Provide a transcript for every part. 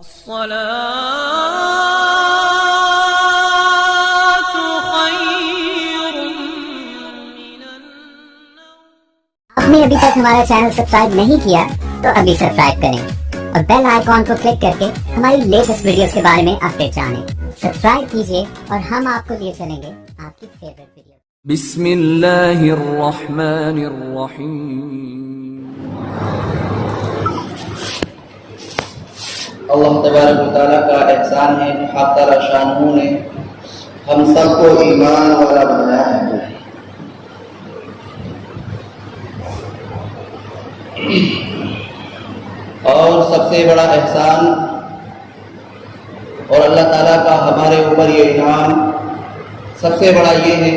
الصلاة خير من النوم۔ آپ نے ابھی تک ہمارا چینل سبسکرائب نہیں کیا تو ابھی سبسکرائب کریں اور بیل آئیکن کو کلک کر کے ہماری لیٹسٹ ویڈیوز کے بارے میں اپڈیٹ جانیں۔ سبسکرائب کیجیے اور ہم آپ کو لیے چلیں گے آپ کی فیوریٹ ویڈیو۔ بسم اللہ الرحمن الرحیم۔ اللہ تبارک و تعالیٰ کا احسان ہے کہ حق تعالیٰ شانہ نے ہم سب کو ایمان والا بنایا ہے۔ اور سب سے بڑا احسان اور اللہ تعالیٰ کا ہمارے اوپر یہ انعام سب سے بڑا یہ ہے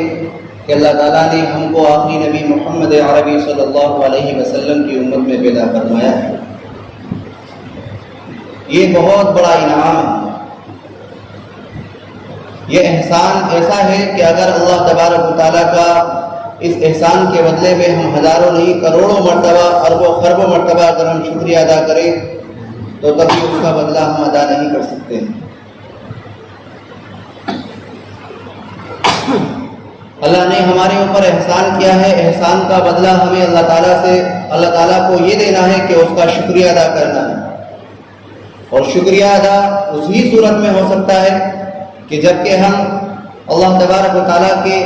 کہ اللہ تعالیٰ نے ہم کو آخری نبی محمد عربی صلی اللہ علیہ وسلم کی امت میں پیدا فرمایا ہے۔ یہ بہت بڑا انعام ہے۔ یہ احسان ایسا ہے کہ اگر اللہ تبارک و تعالیٰ کا اس احسان کے بدلے میں ہم ہزاروں نہیں کروڑوں مرتبہ اربوں خربوں مرتبہ اگر ہم شکریہ ادا کریں تو کبھی اس کا بدلہ ہم ادا نہیں کر سکتے ہیں۔ اللہ نے ہمارے اوپر احسان کیا ہے، احسان کا بدلہ ہمیں اللہ تعالیٰ کو یہ دینا ہے کہ اس کا شکریہ ادا کرنا ہے۔ اور شکریہ ادا اسی صورت میں ہو سکتا ہے کہ جب کہ ہم اللہ تبارک و تعالیٰ کے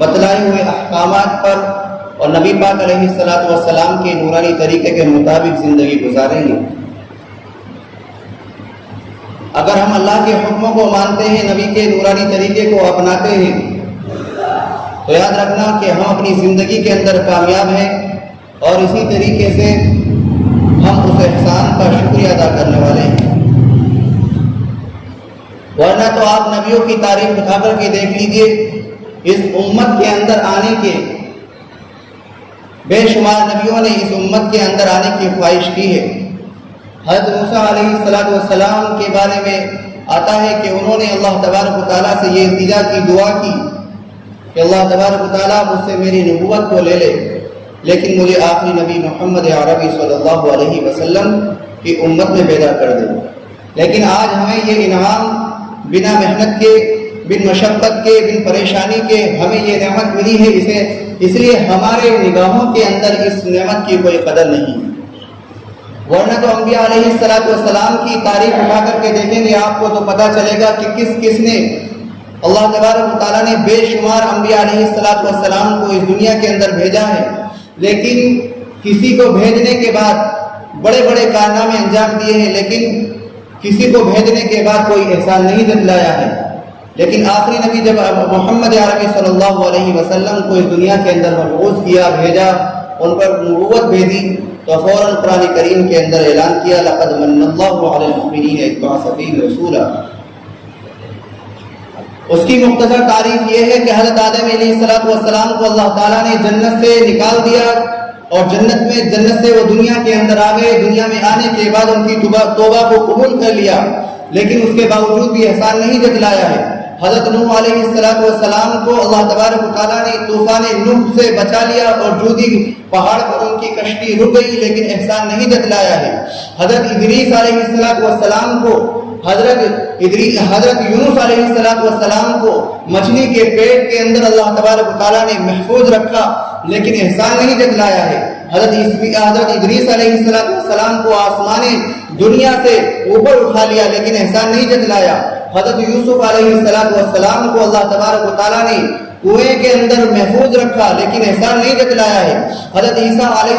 بتلائے ہوئے احکامات پر اور نبی پاک علیہ السلام کے نورانی طریقے کے مطابق زندگی گزاریں گے۔ اگر ہم اللہ کے حکموں کو مانتے ہیں، نبی کے نورانی طریقے کو اپناتے ہیں، تو یاد رکھنا کہ ہم اپنی زندگی کے اندر کامیاب ہیں اور اسی طریقے سے ہم اس احسان کا شکریہ ادا کرنے والے ہیں۔ ورنہ تو آپ نبیوں کی تعریف اٹھا کر کے دیکھ لیجئے، اس امت کے اندر آنے کے بے شمار نبیوں نے اس امت کے اندر آنے کی خواہش کی ہے۔ حضرت موسیٰ علیہ السلام کے بارے میں آتا ہے کہ انہوں نے اللہ تبارک و تعالیٰ سے یہ التجا کی، دعا کی کہ اللہ تبارک و تعالیٰ مجھ سے میری نبوت کو لے لے، لیکن مجھے آخری نبی محمد عربی صلی اللہ علیہ وسلم کی امت میں پیدا کر دے۔ لیکن آج ہمیں یہ انعام بنا محنت کے، بن مشقت کے، بن پریشانی کے ہمیں یہ نعمت ملی ہے، اس لیے ہمارے نگاہوں کے اندر اس نعمت کی کوئی قدر نہیں ہے۔ ورنہ تو انبیاء علیہ السلام کی تعریف اٹھا کر کے دیکھیں گے آپ کو تو پتہ چلے گا کہ کس نے اللہ تبارک و تعالیٰ نے بے شمار انبیاء علیہ السلام کو اس دنیا کے اندر بھیجا ہے، لیکن کسی کو بھیجنے کے بعد بڑے بڑے کارنامے انجام دیے ہیں، لیکن کسی کو بھیجنے کے بعد کوئی احسان نہیں جتلایا ہے۔ لیکن آخری نبی جب محمد عربی صلی اللہ علیہ وسلم کو اس دنیا کے اندر مبعوث کیا، بھیجا، ان پر نبوت بھیجی، تو فوراً قرآن کریم کے اندر اعلان کیا لقد من اللہ علی المؤمنین اذ بعث فیہم رسولا۔ اس کی مختصر تعریف یہ ہے کہ حضرت آدم علیہ السلام کو اللہ تعالیٰ نے جنت سے نکال دیا اور جنت سے وہ دنیا کے اندر آ گئے۔ دنیا میں آنے کے بعد ان کی توبہ کو قبول کر لیا، لیکن اس کے باوجود بھی احسان نہیں جتلایا ہے۔ حضرت نوح علیہ السلام کو اللہ تبارک و تعالیٰ نے طوفان نوح سے بچا لیا اور جودھی پہاڑ پر ان کی کشتی رک گئی، لیکن احسان نہیں جتلایا ہے۔ حضرت ادریس علیہ السلام کو حضرت یونس علیہ السلام کو مچھلی کے پیٹ کے اندر اللہ تبارک و تعالیٰ نے محفوظ رکھا، لیکن احسان نہیں جتلایا ہے۔ حضرت ادریس علیہ السلام کو آسمان دنیا سے اوپر اٹھا لیا، لیکن احسان نہیں جتلایا۔ حضرت یوسف علیہ السلام کو اللہ تبارک و تعالیٰ نے کنویں کے اندر محفوظ رکھا، لیکن احسان نہیں جتلایا ہے۔ حضرت عیسیٰ علیہ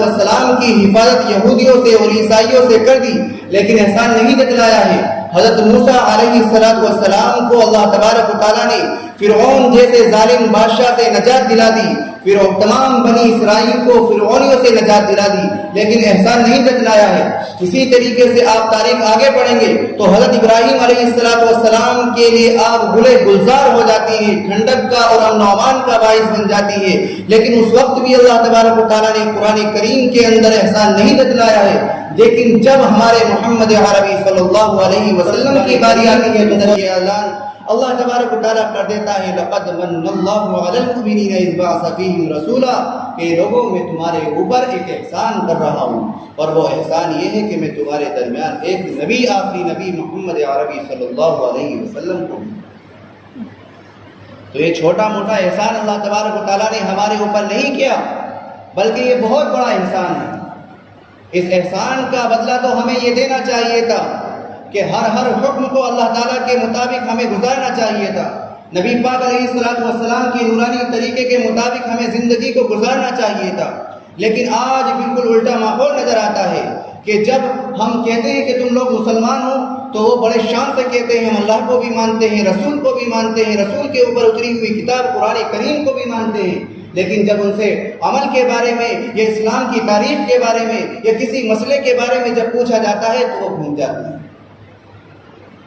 السلام کی حفاظت یہودیوں سے اور عیسائیوں سے کر دی، لیکن احسان نہیں جتلایا ہے۔ حضرت موسیٰ علیہ السلام کو اللہ تبارک و تعالیٰ نے فرعون جیسے ظالم بادشاہ سے نجات دلا دی، پھر تمام بنی اسرائیل کو فرعونیوں سے نجات دلا دی، لیکن احسان نہیں جتلایا ہے۔ اسی طریقے سے آپ تاریخ آگے پڑھیں گے تو حضرت ابراہیم علیہ السلام کے لیے آپ گلے گلزار ہو جاتی ہے، ٹھنڈک کا اور امن و امان کا باعث بن جاتی ہے، لیکن اس وقت بھی اللہ تبارک و تعالیٰ نے قرآن کریم کے اندر احسان نہیں جتلایا ہے۔ لیکن جب ہمارے محمد عربی صلی اللہ علیہ وسلم کی باری آتی ہے تو یہ اعلان اللہ تبارک و تعالیٰ کر دیتا ہے لقد من اللہ علی المؤمنین اذ بعث فیہم رسولا، کہ لوگوں میں تمہارے اوپر ایک احسان کر رہا ہوں، اور وہ احسان یہ ہے کہ میں تمہارے درمیان ایک نبی، آخری نبی محمد عربی صلی اللہ علیہ وسلم کو۔ تو یہ چھوٹا موٹا احسان اللہ تبارک و تعالیٰ نے ہمارے اوپر نہیں کیا، بلکہ یہ بہت بڑا احسان ہے۔ اس احسان کا بدلہ تو ہمیں یہ دینا چاہیے تھا کہ ہر حکم کو اللہ تعالیٰ کے مطابق ہمیں گزارنا چاہیے تھا، نبی پاک علیہ السلام کی نورانی طریقے کے مطابق ہمیں زندگی کو گزارنا چاہیے تھا۔ لیکن آج بالکل الٹا ماحول نظر آتا ہے کہ جب ہم کہتے ہیں کہ تم لوگ مسلمان ہو تو وہ بڑے شان سے کہتے ہیں ہم اللہ کو بھی مانتے ہیں، رسول کو بھی مانتے ہیں، رسول کے اوپر اتری ہوئی کتاب قرآن کریم کو بھی مانتے ہیں، لیکن جب ان سے عمل کے بارے میں یا اسلام کی تاریخ کے بارے میں یا کسی مسئلے کے بارے میں جب پوچھا جاتا ہے تو وہ بھول جاتے ہیں۔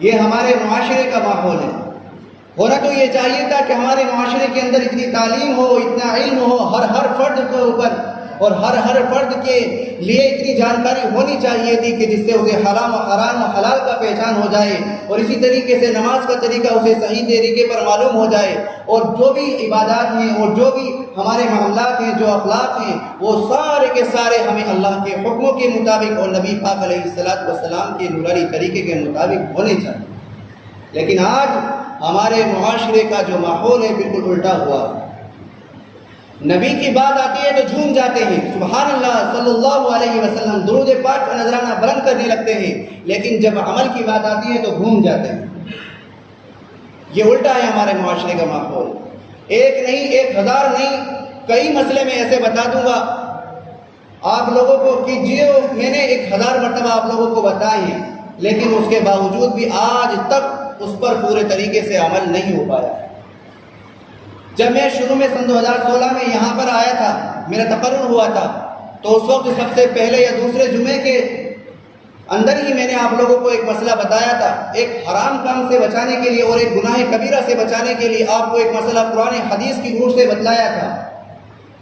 یہ ہمارے معاشرے کا ماحول ہے۔ ہونا تو یہ چاہیے تھا کہ ہمارے معاشرے کے اندر اتنی تعلیم ہو، اتنا علم ہو، ہر فرد کے اوپر اور ہر فرد کے لیے اتنی جانکاری ہونی چاہیے تھی کہ جس سے اسے حرام و حرام و حلال کا پہچان ہو جائے، اور اسی طریقے سے نماز کا طریقہ اسے صحیح طریقے پر معلوم ہو جائے، اور جو بھی عبادات ہیں اور جو بھی ہمارے معاملات ہیں، جو اخلاق ہیں، وہ سارے کے سارے ہمیں اللہ کے حکموں کے مطابق اور نبی پاک علیہ السلام کے نورانی طریقے کے مطابق ہونے چاہیے۔ لیکن آج ہمارے معاشرے کا جو ماحول ہے بالکل الٹا ہوا۔ نبی کی بات آتی ہے تو جھوم جاتے ہیں، سبحان اللہ صلی اللہ علیہ وسلم درود پاک کا نذرانہ بلند کرنے لگتے ہیں، لیکن جب عمل کی بات آتی ہے تو گھوم جاتے ہیں۔ یہ الٹا ہے ہمارے معاشرے کا ماحول۔ ایک نہیں، 1000 نہیں، کئی مسئلے میں ایسے بتا دوں گا آپ لوگوں کو کہ جو میں نے 1000 مرتبہ آپ لوگوں کو بتائے ہیں، لیکن اس کے باوجود بھی آج تک اس پر پورے طریقے سے عمل نہیں ہو پایا۔ جب میں شروع میں سن 2016 میں یہاں پر آیا تھا، میرا تقرر ہوا تھا، تو اس وقت سب سے پہلے یا دوسرے جمعے کے اندر ہی میں نے آپ لوگوں کو ایک مسئلہ بتایا تھا، ایک حرام کام سے بچانے کے لیے اور ایک گناہ کبیرہ سے بچانے کے لیے آپ کو ایک مسئلہ قرآن حدیث کی روح سے بتلایا تھا،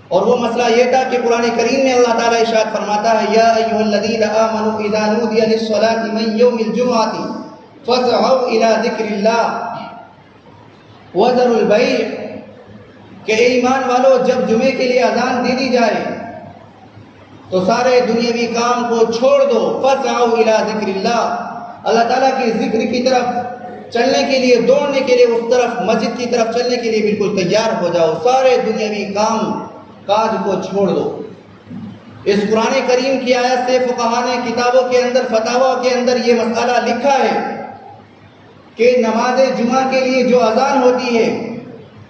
اور وہ مسئلہ یہ تھا کہ قرآن کریم میں اللہ تعالیٰ ارشاد فرماتا ہے یا ایھا الذین آمنوا اذا نودی للصلاۃ من یوم الجمعۃ فاسعوا الی ذکر اللہ وذروا البیع، کہ اے ایمان والو جب جمعے کے لیے اذان دے دی جائے تو سارے دنیاوی کام کو چھوڑ دو، فاسعوا الی ذکر اللہ، اللہ تعالیٰ کے ذکر کی طرف چلنے کے لیے، دوڑنے کے لیے، اس طرف مسجد کی طرف چلنے کے لیے بالکل تیار ہو جاؤ، سارے دنیاوی کام کاج کو چھوڑ دو۔ اس قرآن کریم کی آیت سے فقہا نے کتابوں کے اندر، فتاویٰ کے اندر یہ مسئلہ لکھا ہے کہ نماز جمعہ کے لیے جو اذان ہوتی ہے،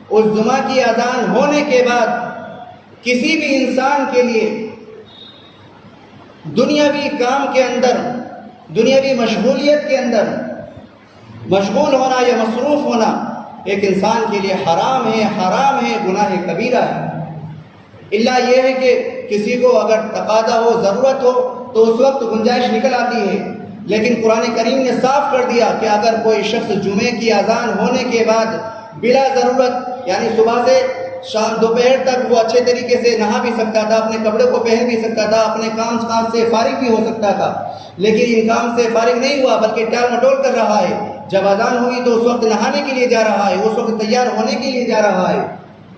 اس جمعہ کی اذان ہونے کے بعد کسی بھی انسان کے لیے دنیاوی کام کے اندر، دنیاوی مشغولیت کے اندر مشغول ہونا یا مصروف ہونا ایک انسان کے لیے حرام ہے، گناہ کبیرہ ہے۔ اللہ یہ ہے کہ کسی کو اگر تقاضا ہو، ضرورت ہو تو اس وقت گنجائش نکل آتی ہے، لیکن قرآن کریم نے صاف کر دیا کہ اگر کوئی شخص جمعے کی اذان ہونے کے بعد بلا ضرورت، یعنی صبح سے شام دوپہر تک وہ اچھے طریقے سے نہا بھی سکتا تھا، اپنے کپڑے کو پہن بھی سکتا تھا، اپنے کام سے فارغ بھی ہو سکتا تھا، لیکن ان کام سے فارغ نہیں ہوا بلکہ ٹال مٹول کر رہا ہے، جب اذان ہوئی تو اس وقت نہانے کے لیے جا رہا ہے، اس وقت تیار ہونے کے لیے جا رہا ہے،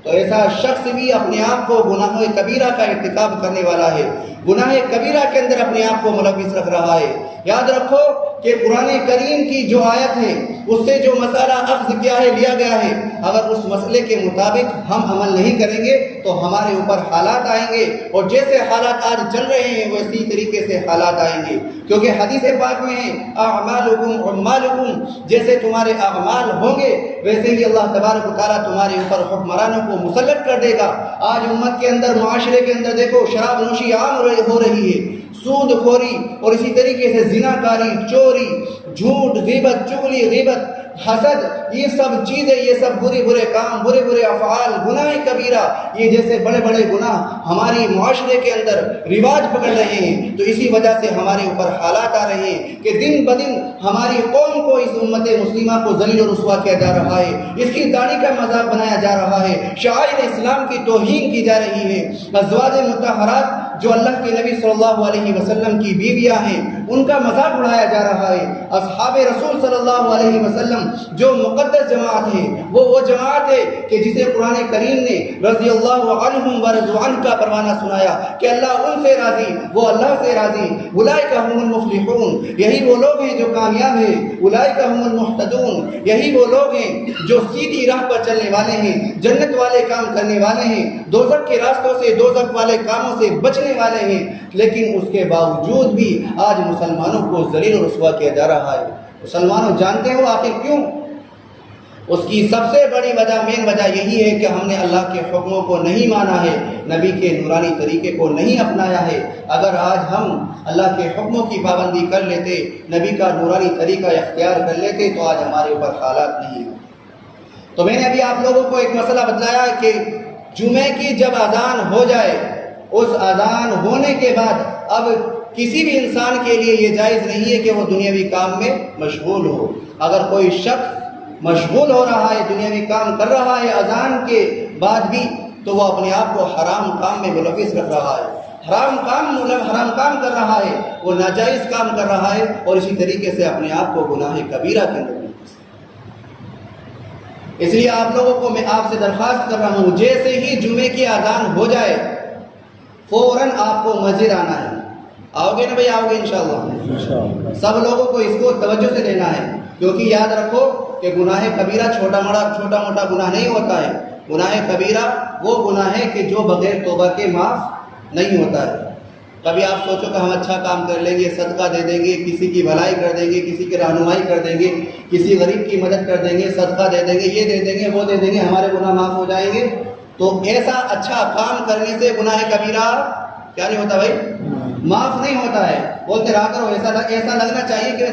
تو ایسا شخص بھی اپنے آپ کو گناہ کبیرہ کا ارتکاب کرنے والا ہے، گناہ کبیرہ کے اندر اپنے آپ کو ملوث رکھ رہا ہے۔ یاد رکھو کہ قرآن کریم کی جو آیت ہے اس سے جو مسئلہ اخذ کیا ہے، لیا گیا ہے، اگر اس مسئلے کے مطابق ہم عمل نہیں کریں گے تو ہمارے اوپر حالات آئیں گے، اور جیسے حالات آج چل رہے ہیں ویسی طریقے سے حالات آئیں گے، کیونکہ حدیث پاک میں ہے اعمالکم اعمالکم، جیسے تمہارے اعمال ہوں گے ویسے ہی اللہ تبارک و تعالیٰ تمہارے اوپر حکمرانوں کو مسلط کر دے گا۔ آج امت کے اندر، معاشرے کے اندر دیکھو شراب نوشی عام ہو رہی ہے، سود خوری اور اسی طریقے سے زنا کاری، چوری، جھوٹ، غیبت، چغلی، غیبت، حسد، یہ سب چیزیں، یہ سب برے کام، برے افعال، گناہ کبیرہ، یہ جیسے بڑے بڑے گناہ ہماری معاشرے کے اندر رواج پکڑ رہے ہیں، تو اسی وجہ سے ہمارے اوپر حالات آ رہے ہیں کہ دن بدن ہماری قوم کو، اس امت مسلمہ کو ذلیل و رسوا کیا جا رہا ہے، اس کی داڑھی کا مذاق بنایا جا رہا ہے، شعائر اسلام کی توہین کی جا رہی ہے، ازواج مطہرات جو اللہ کے نبی صلی اللہ علیہ وسلم کی بیویاں ہیں ان کا مذاق اڑایا جا رہا ہے۔ اصحاب رسول صلی اللہ علیہ وسلم جو مقدس جماعت ہے وہ جماعت ہے کہ جسے قرآن کریم نے رضی اللہ عنہم ورضوا عنہ کا پروانہ سنایا کہ اللہ ان سے راضی، وہ اللہ سے راضی۔ اولئک هم المفلحون، یہی وہ لوگ ہیں جو کامیاب ہیں۔ اولئک هم المهتدون، یہی وہ لوگ ہیں جو سیدھی راہ پر چلنے والے ہیں، جنت والے کام کرنے والے ہیں، دوزخ کے راستوں سے، دوزخ والے کاموں سے بچنے والے ہیں۔ لیکن اس کے باوجود بھی آج مسلمانوں کو ذلیل و رسوا کیا جا رہا ہے۔ مسلمانوں جانتے ہو آخر کیوں؟ اس کی سب سے بڑی وجہ، مین وجہ یہی ہے کہ ہم نے اللہ کے حکموں کو نہیں مانا ہے، نبی کے نورانی طریقے کو نہیں اپنایا ہے۔ اگر آج ہم اللہ کے حکموں کی پابندی کر لیتے، نبی کا نورانی طریقہ اختیار کر لیتے تو آج ہمارے اوپر حالات نہیں ہوتے۔ تو میں نے ابھی آپ لوگوں کو ایک مسئلہ بتلایا کہ جمعے کی جب اذان ہو جائے، اس اذان ہونے کے بعد اب کسی بھی انسان کے لیے یہ جائز نہیں ہے کہ وہ دنیاوی کام میں مشغول ہو۔ اگر کوئی شخص مشغول ہو رہا ہے، دنیاوی کام کر رہا ہے اذان کے بعد بھی، تو وہ اپنے آپ کو حرام کام میں ملوث رکھ رہا ہے، حرام کام کر رہا ہے، وہ ناجائز کام کر رہا ہے، اور اسی طریقے سے اپنے آپ کو گناہ کبیرہ کے اندر۔ اس لیے آپ لوگوں کو میں آپ سے درخواست کر رہا ہوں، جیسے ہی جمعے کی اذان ہو جائے فوراً آپ کو مسجد آنا ہے۔ آؤ گے نا بھائی؟ آؤ گے انشاءاللہ۔ سب لوگوں کو اس کو توجہ سے لینا ہے، کیونکہ یاد رکھو کہ گناہ کبیرہ چھوٹا موٹا گناہ نہیں ہوتا ہے۔ گناہ کبیرہ وہ گناہ ہے کہ جو بغیر توبہ کے معاف نہیں ہوتا ہے۔ کبھی آپ سوچو کہ ہم اچھا کام کر لیں گے، صدقہ دے دیں گے، کسی کی بھلائی کر دیں گے، کسی کی رہنمائی کر دیں گے، کسی غریب کی مدد کر دیں گے، صدقہ دے دیں گے، یہ دے دیں گے، وہ دے دیں گے، ہمارے گناہ معاف ہو جائیں گے۔ تو ایسا اچھا کام کرنے سے گناہ کبیرہ کیا نہیں ہوتا بھائی؟ معاف نہیں ہوتا ہے۔ بولتے رہا کرو، ایسا لگنا چاہیے کہ